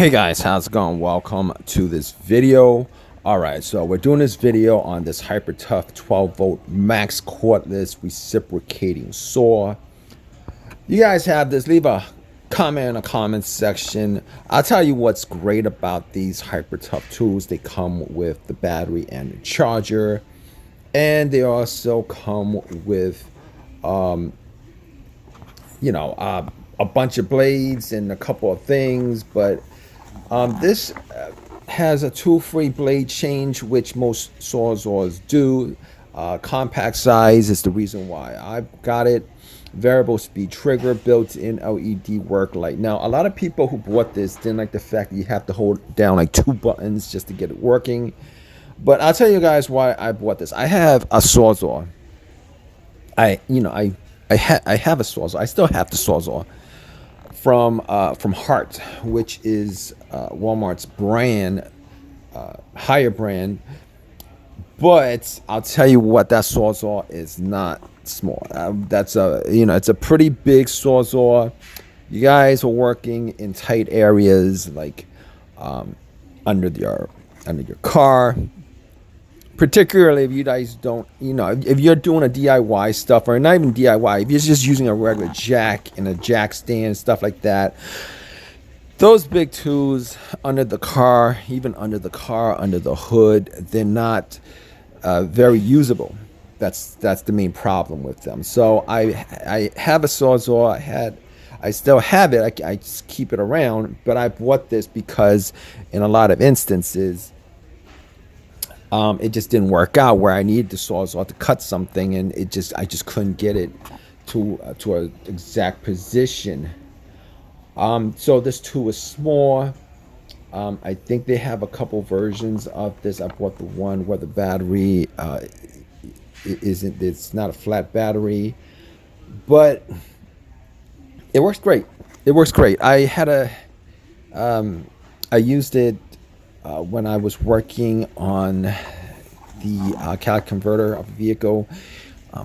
Hey guys, how's it going? Welcome to this video. All right, so we're doing this video on this hyper tough 12 volt max cordless reciprocating saw. You guys have this, leave a comment in the comment section. I'll tell you what's great about these hyper tough tools. They come with the battery and the charger, and they also come with a bunch of blades and a couple of things, but this has a tool-free blade change, which most sawzalls do. Compact size is the reason why I've got it. Variable speed trigger, built-in LED work light. Now, a lot of people who bought this didn't like the fact that you have to hold down like 2 buttons just to get it working. But I'll tell you guys why I bought this. I have a sawzall. I have a sawzall. I still have the sawzall from Hart, which is Walmart's brand, higher brand. But I'll tell you what, that sawzall is not small. It's a pretty big sawzall. You guys are working in tight areas like under your car. Particularly if you guys don't, if you're doing a DIY stuff, or not even DIY, if you're just using a regular jack and a jack stand, stuff like that, those big tools under the car, even under the hood, they're not very usable. That's the main problem with them. So I have a sawzall. I still have it. I just keep it around, but I bought this because in a lot of instances, it just didn't work out where I needed the sawzall to cut something, and I just couldn't get it to an exact position. So this tool is small. I think they have a couple versions of this. I bought the one where the battery it's not a flat battery, but it works great. I used it when I was working on the catalytic converter of a vehicle.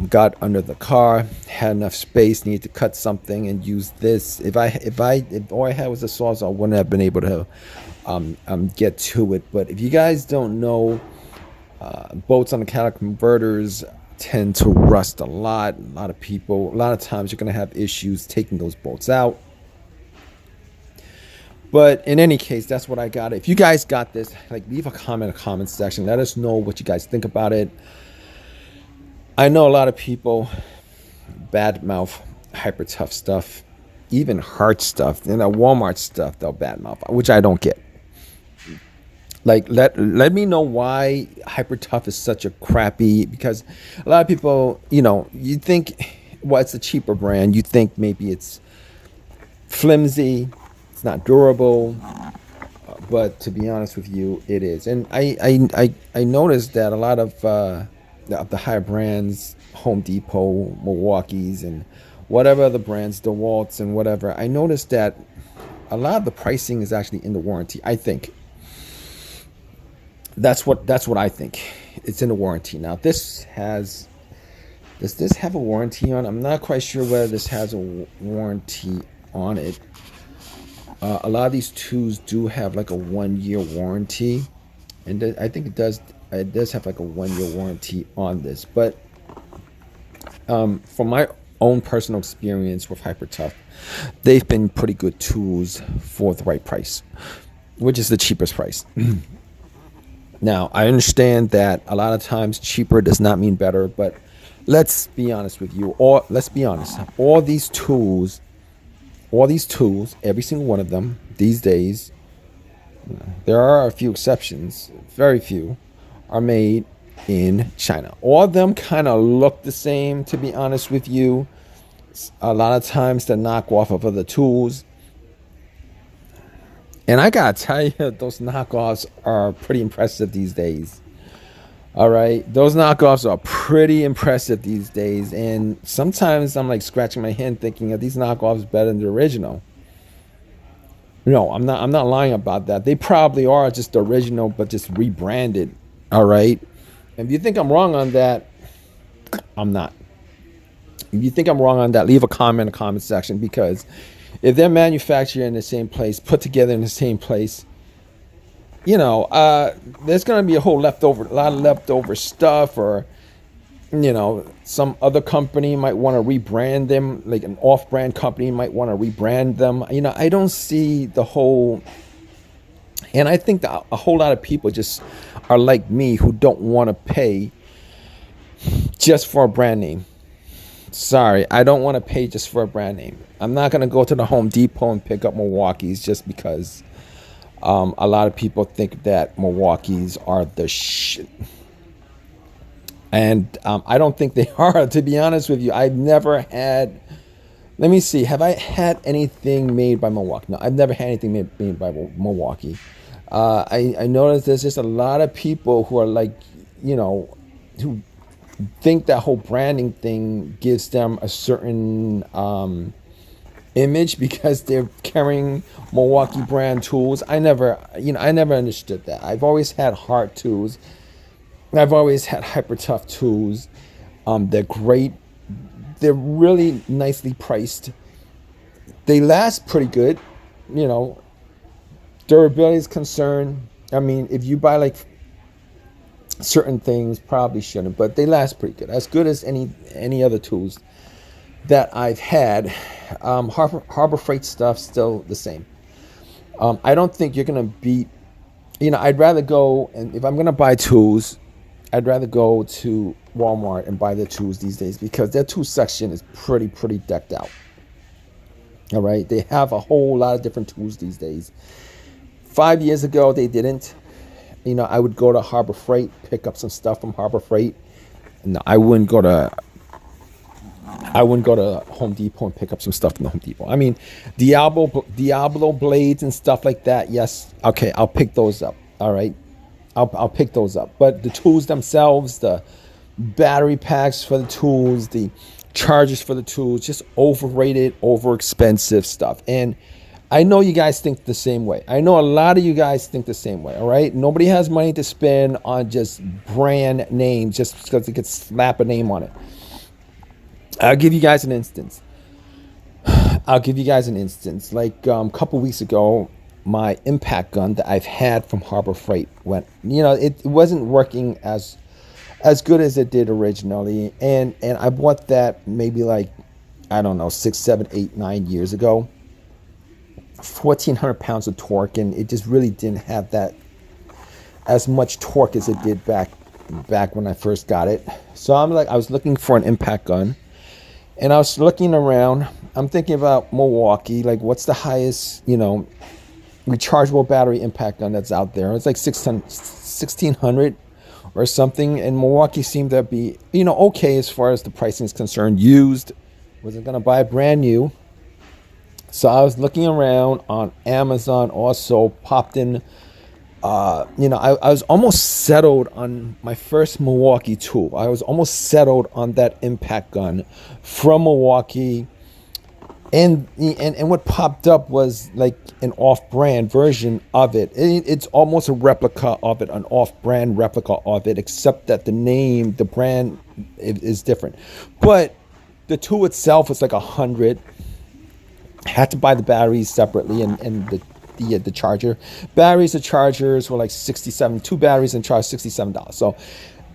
Got under the car, had enough space, needed to cut something, and use this. If all I had was a sawzall, I wouldn't have been able to get to it. But if you guys don't know, bolts on the catalytic converters tend to rust a lot. A lot of times you're going to have issues taking those bolts out. But in any case, that's what I got. If you guys got this, leave a comment in the comment section. Let us know what you guys think about it. I know a lot of people badmouth hyper tough stuff, even Hart stuff, Walmart stuff. They'll badmouth, which I don't get. Let me know why hyper tough is such a crappy. Because a lot of people, you think, well, it's a cheaper brand. You think maybe it's flimsy. It's not durable, but to be honest with you, it is. And I noticed that a lot of the higher brands, Home Depot, Milwaukee's, and whatever other brands, DeWalt's and whatever, I noticed that a lot of the pricing is actually in the warranty. I think that's what I think. It's in the warranty. Now, does this have a warranty on? I'm not quite sure whether this has a warranty on it. A lot of these tools do have like a 1-year warranty, and I think it does have like a 1-year warranty on this. But from my own personal experience with hyper tough, they've been pretty good tools for the right price, which is the cheapest price. Now, I understand that a lot of times cheaper does not mean better, but let's be honest with you. All these tools, every single one of them these days, there are a few exceptions, very few, are made in China. All of them kind of look the same, to be honest with you. A lot of times they're knockoff of other tools. And I gotta tell you, those knockoffs are pretty impressive these days. All right, those knockoffs are pretty impressive these days, and sometimes I'm like scratching my head thinking, are these knockoffs better than the original? No, I'm not lying about that. They probably are just the original, but just rebranded. All right, and if you think I'm wrong on that, I'm not. If you think I'm wrong on that, leave a comment in the comment section, because if they're manufactured in the same place, put together in the same place, there's going to be a lot of leftover stuff, or some other company might want to rebrand them, like an off-brand company might want to rebrand them. I don't see the whole, and I think that a whole lot of people just are like me, who don't want to pay just for a brand name. Sorry, I don't want to pay just for a brand name. I'm not going to go to the Home Depot and pick up Milwaukee's just because a lot of people think that Milwaukee's are the shit. And I don't think they are, to be honest with you. I've never had, let me see, have I had anything made by Milwaukee? No, I've never had anything made by Milwaukee. I noticed there's just a lot of people who are like, who think that whole branding thing gives them a certain image because they're carrying Milwaukee brand tools. I never understood that. I've always had hard tools. I've always had hyper tough tools. They're great. They're really nicely priced. They last pretty good. Durability is concerned. I mean, if you buy like certain things, probably shouldn't, but they last pretty good. As good as any other tools that I've had. Harbor Freight stuff still the same. I don't think you're gonna beat. I'd rather go, and if I'm gonna buy tools, I'd rather go to Walmart and buy their tools these days, because their tool section is pretty decked out. All right, they have a whole lot of different tools these days. 5 years ago, they didn't. I would go to Harbor Freight, pick up some stuff from Harbor Freight. No, I wouldn't go to Home Depot and pick up some stuff from the Home Depot. I mean, Diablo blades and stuff like that. Yes, okay, I'll pick those up. All right, I'll pick those up. But the tools themselves, the battery packs for the tools, the chargers for the tools, just overrated, overexpensive stuff. And I know you guys think the same way. I know a lot of you guys think the same way, all right? Nobody has money to spend on just brand names just because they could slap a name on it. I'll give you guys an instance. Like a couple weeks ago, my impact gun that I've had from Harbor Freight went, it wasn't working as good as it did originally. And I bought that maybe like, I don't know, 6, 7, 8, 9 years ago. 1,400 pounds of torque, and it just really didn't have that as much torque as it did back when I first got it. So I was looking for an impact gun, and I was looking around. I'm thinking about Milwaukee, like what's the highest, rechargeable battery impact gun that's out there? It's like 1,600 or something, and Milwaukee seemed to be, okay as far as the pricing is concerned. Used, wasn't gonna buy it brand new. So I was looking around on Amazon, also popped in, I was almost settled on my first Milwaukee tool. I was almost settled on that impact gun from Milwaukee. And what popped up was like an off-brand version of it. It's almost a replica of it, an off-brand replica of it, except that the name, the brand is different. But the tool itself was like 100. Had to buy the batteries separately and the charger. The chargers were like 67. 2 batteries and charge $67. So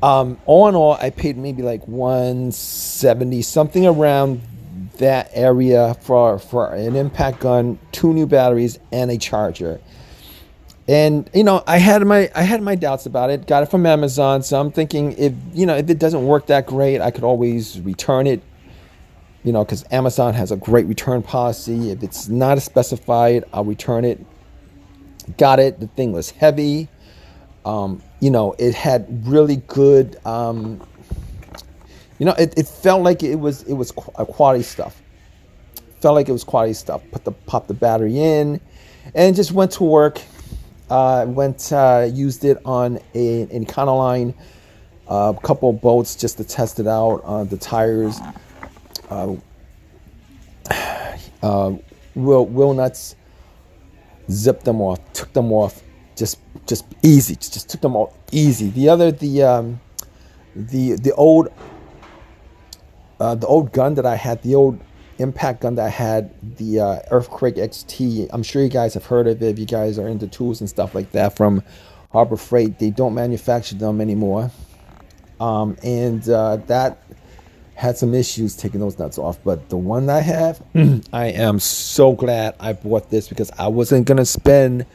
all in all, I paid maybe like 170, something around that area for an impact gun, 2 new batteries, and a charger. And I had my doubts about it. Got it from Amazon, so I'm thinking if it doesn't work that great, I could always return it. Because Amazon has a great return policy. If it's not specified, I'll return it. Got it. The thing was heavy. It had really good. It felt like it was quality stuff. Popped the battery in, and just went to work. Used it on an Econoline, a couple of boats just to test it out on the tires. Wheel nuts, zipped them off, took them off, just easy, just took them off easy. The old gun that I had, the old impact gun that I had, the Earthquake XT. I'm sure you guys have heard of it if you guys are into tools and stuff like that, from Harbor Freight. They don't manufacture them anymore. And that had some issues taking those nuts off. But the one I have, I am so glad I bought this, because I wasn't going to spend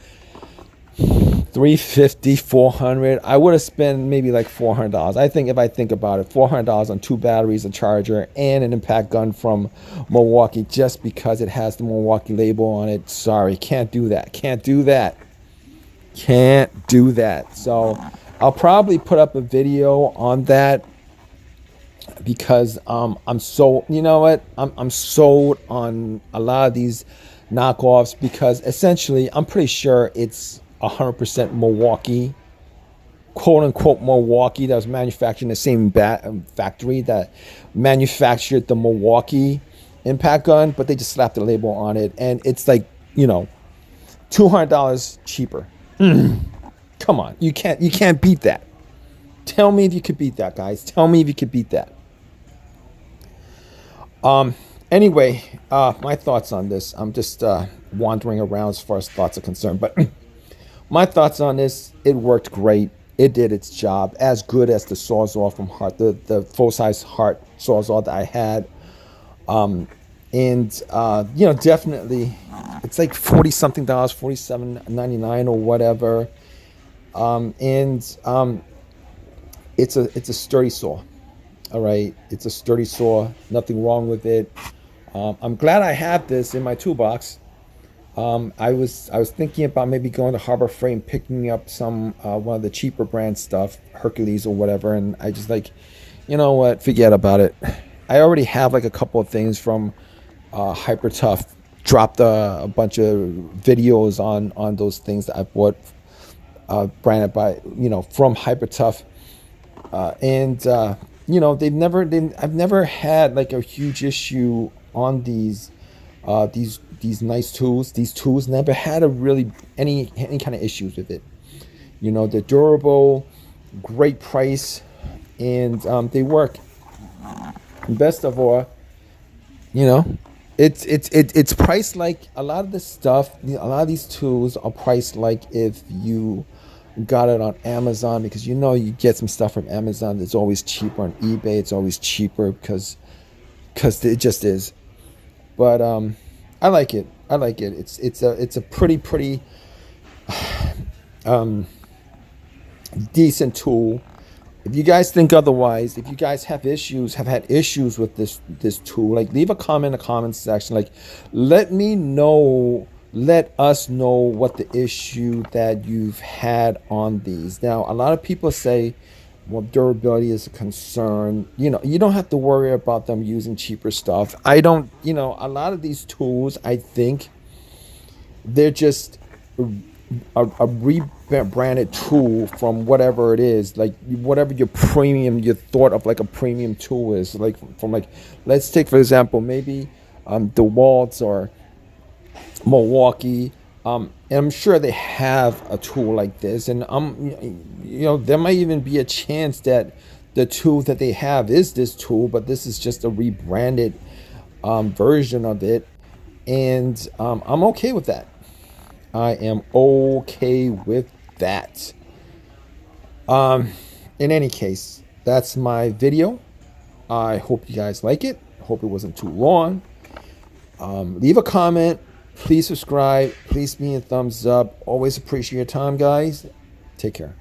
350, 400. I would have spent maybe like $400. I think, if I think about it, $400 on 2 batteries, a charger, and an impact gun from Milwaukee, just because it has the Milwaukee label on it. Sorry, can't do that. Can't do that. Can't do that. So I'll probably put up a video on that, because I'm so, you know what, I'm sold on a lot of these knockoffs, because essentially I'm pretty sure it's 100% Milwaukee, quote unquote Milwaukee, that was manufactured in the same factory that manufactured the Milwaukee impact gun, but they just slapped the label on it, and it's like, you know, $200 cheaper. Come on, you can't beat that. Tell me if you could beat that, guys. Tell me if you could beat that. Anyway, my thoughts on this. I'm just wandering around as far as thoughts are concerned, but my thoughts on this: it worked great. It did its job, as good as the Sawzall from Hart, the full size Hart Sawzall that I had. You know, definitely, it's like $40 something, $47.99 or whatever. It's a sturdy saw. All right, it's a sturdy saw. Nothing wrong with it. I'm glad I have this in my toolbox. I was thinking about maybe going to Harbor Freight and picking up some one of the cheaper brand stuff, Hercules or whatever, and I just like, you know what, forget about it. I already have like a couple of things from Hyper Tough. Dropped a bunch of videos on those things that I bought, branded by, you know, from Hyper Tough, you know, I've never had like a huge issue on these nice tools. These tools never had any kind of issues with it. You know, they're durable, great price, and they work. And best of all, you know, it's priced like a lot of this stuff. A lot of these tools are priced like if you got it on Amazon, because you know you get some stuff from Amazon. It's always cheaper on eBay. It's always cheaper because it just is. But I like it. I like it. It's a pretty decent tool. If you guys think otherwise, if you guys have had issues with this tool, like, leave a comment in the comment section. Like, let us know what the issue that you've had on these. Now, a lot of people say, well, durability is a concern. You know, you don't have to worry about them using cheaper stuff. I don't, you know, a lot of these tools, I think they're just a rebranded tool from whatever it is, like whatever your thought of like a premium tool is, like from, like, let's take for example maybe DeWalt or Milwaukee, and I'm sure they have a tool like this, and you know, there might even be a chance that the tool that they have is this tool, but this is just a rebranded version of it, and I'm okay with that. I am okay with that. In any case, that's my video. I hope you guys like it. Hope it wasn't too long. Leave a comment. Please subscribe. Please give me a thumbs up. Always appreciate your time, guys. Take care.